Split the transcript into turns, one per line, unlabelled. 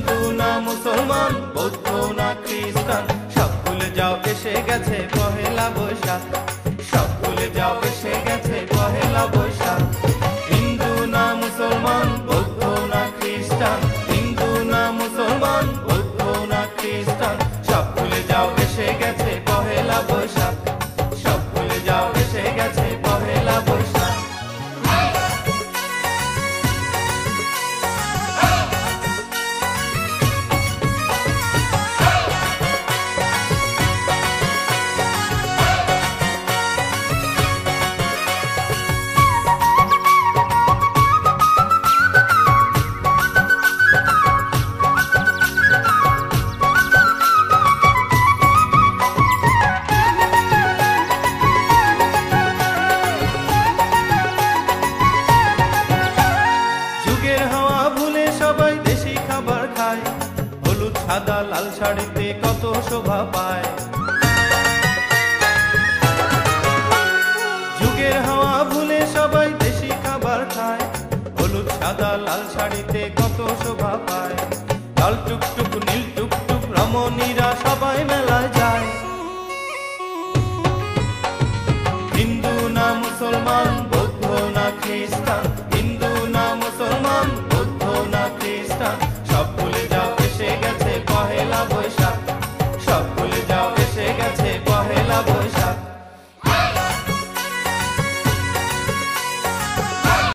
হিন্দু না মুসলমান, বৌদ্ধ না খ্রিস্টান, সব ভুলে যাও এসে গেছে পহেলা বৈশাখ, সব ভুলে যাও এসে গেছে পহেলা বৈশাখ। হিন্দু না মুসলমান, বৌদ্ধ না খ্রিস্টান, হিন্দু না মুসলমান, বৌদ্ধ না খ্রিস্টান, সব ভুলে যাও এসে গেছে পহেলা বৈশাখ, সব ভুলে যাও এসে গেছে পহেলা বৈশাখ। হলুদ সাদা লাল শাড়িতে কত শোভা পায়, যুগের হাওয়া ভুলে সবাই দেশি খাবার খায়, হলুদ সাদা লাল শাড়িতে কত শোভা পায়। লাল টুক